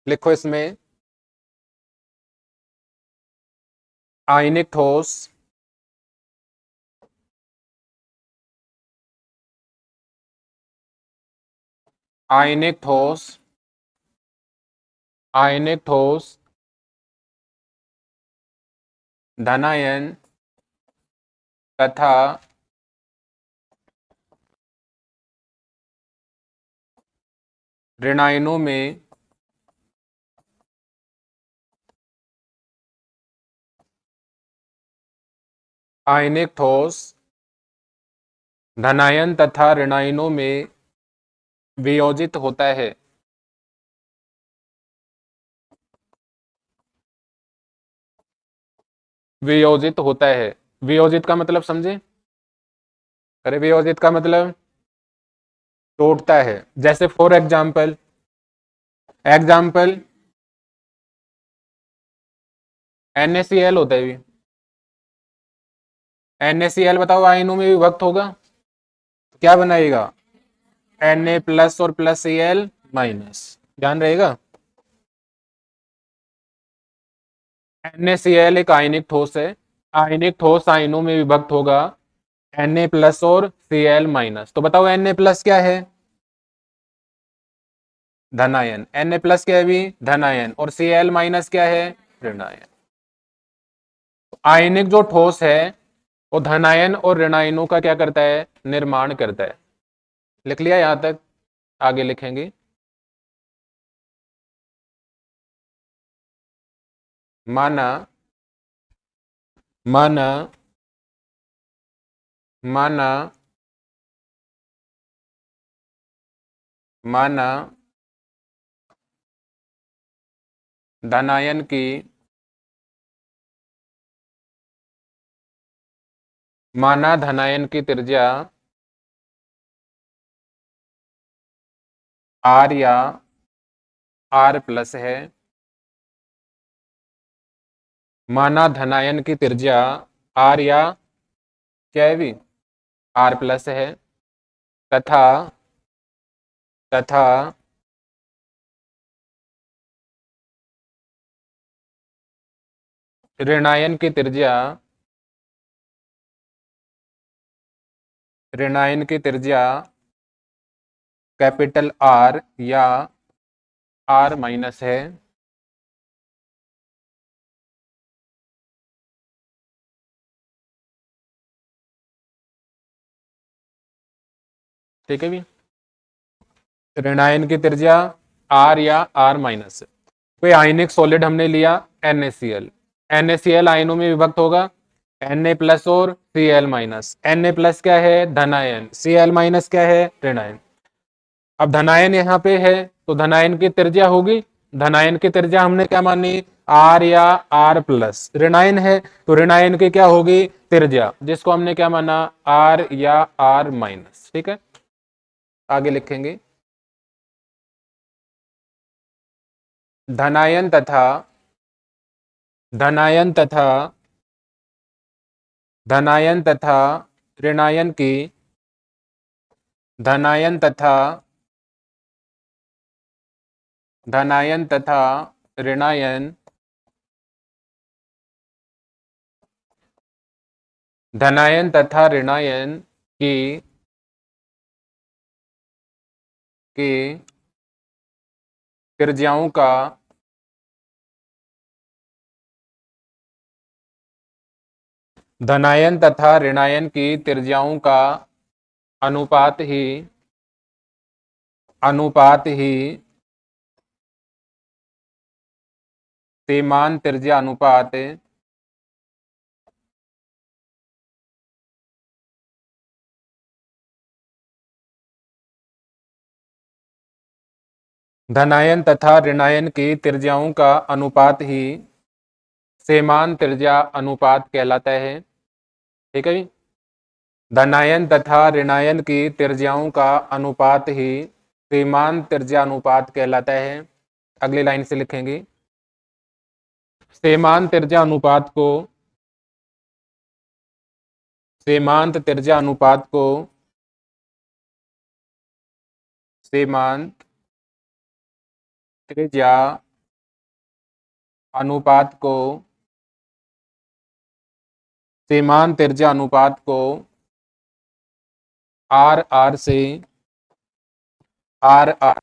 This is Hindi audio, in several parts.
लिखो इसमें आयनिक ठोस आयनिक ठोस आयनिक ठोस धनायन तथा ऋणायनों में आयनिक ठोस धनायन तथा ऋणायनों में वियोजित होता है। वियोजित होता है। वियोजित का मतलब समझे? अरे वियोजित का मतलब तोड़ता है। जैसे फॉर एग्जाम्पल NaCl होता है। भी NaCl बताओ आयनों में विभक्त होगा तो क्या बनाएगा? Na प्लस और प्लस Cl माइनस। ध्यान रहेगा। NaCl एक आयनिक ठोस है। आयनिक ठोस आयनों में विभक्त होगा Na प्लस और Cl माइनस। तो बताओ Na प्लस क्या है? धनायन। Na प्लस क्या है? भी धनायन। और Cl माइनस क्या है? ऋणायन। आयनिक जो ठोस है वो धनायन और ऋणायनों का क्या करता है? निर्माण करता है। लिख लिया यहां तक? आगे लिखेंगे। माना माना माना माना धनायन की त्रिज्या R या R प्लस है। माना धनायन की त्रिज्या R या क्या है? भी R प्लस है तथा तथा ऋणायन की त्रिज्या कैपिटल R या R माइनस है। ठीक है भी। ऋणायन की त्रिज्या R या R माइनस। कोई आयनिक सॉलिड हमने लिया NaCl। NaCl आयनों में विभक्त होगा Na प्लस और Cl माइनस। Na प्लस क्या है? धनायन। Cl माइनस क्या है? ऋणायन। अब धनायन यहाँ पे है तो धनायन की त्रिज्या होगी। धनायन की त्रिज्या हमने क्या मानी? R या R प्लस। ऋणायन है तो ऋणायन की क्या होगी? त्रिज्या, जिसको हमने क्या माना? R या R माइनस। ठीक है, आगे लिखेंगे। धनायन तथा धनायन तथा धनायन तथा ऋणायन की धनायन तथा धनायन तथा ऋणायन धनायन तथा ऋणायन की त्रिज्याओं का धनायन तथा ऋणायन की त्रिज्याओं का अनुपात ही समान त्रिज्या अनुपात धनायन तथा ऋणायन की त्रिज्याओं का अनुपात ही समान त्रिज्या अनुपात कहलाता है। ठीक है जी। धनायन तथा ऋणायन की त्रिज्याओं का अनुपात ही समान त्रिज्या अनुपात कहलाता है। अगली लाइन से लिखेंगे। समान त्रिज्या अनुपात को सीमांत त्रिज्या अनुपात को सीमांत त्रिज्या अनुपात को, सीमांत त्रिज्या अनुपात को आर आर से आर आर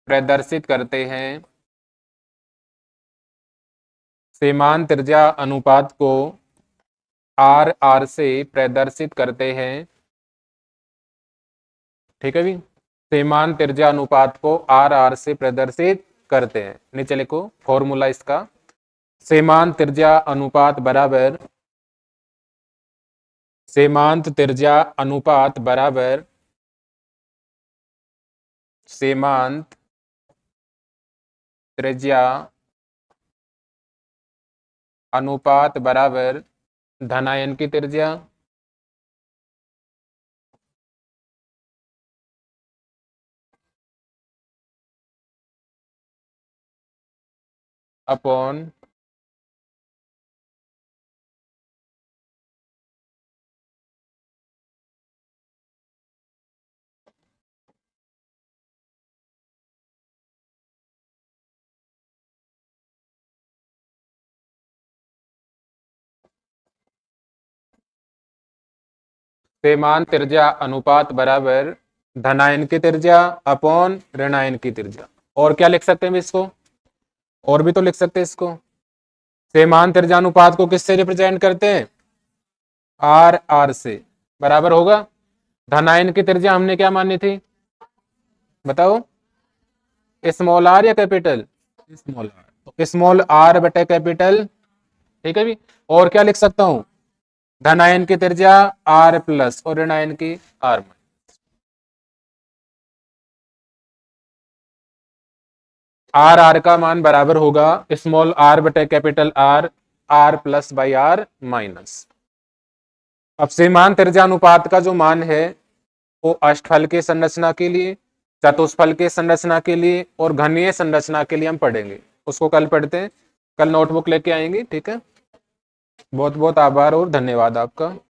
प्रदर्शित करते हैं। सीमांत त्रिज्या अनुपात को आर आर से प्रदर्शित करते हैं। ठीक है भी, सीमांत त्रिज्या अनुपात को आर आर से प्रदर्शित करते हैं। नीचे लिखो फॉर्मूला इसका, सीमांत त्रिज्या अनुपात बराबर, सीमांत त्रिज्या अनुपात बराबर सीमांत त्रिज्या अनुपात बराबर धनायन की त्रिज्या अपॉन सीमांत त्रिज्या अनुपात बराबर धनायन की त्रिज्या अपॉन ऋणायन की त्रिज्या। और क्या लिख सकते हैं इसको, और भी तो लिख सकते हैं इसको। सीमांत त्रिज्या अनुपात को किससे रिप्रेजेंट करते हैं, आर आर से, बराबर होगा धनायन की त्रिज्या हमने क्या मानी थी बताओ, स्मॉल आर या कैपिटल स्मॉल आर, तो स्मॉल आर बटे कैपिटल। ठीक है भी, और क्या लिख सकता हूं, धनायन की त्रिज्या आर प्लस और ऋणायन की आर माइनस। आर आर का मान बराबर होगा स्मॉल आर बटे capital R, R plus by R minus. अब सीमांत त्रिज्या अनुपात का जो मान है वो अष्टफल के संरचना के लिए, चतुष्फल के संरचना के लिए और घनीय संरचना के लिए हम पढ़ेंगे, उसको कल पढ़ते हैं। कल नोटबुक लेके आएंगे। ठीक है, बहुत बहुत आभार और धन्यवाद आपका।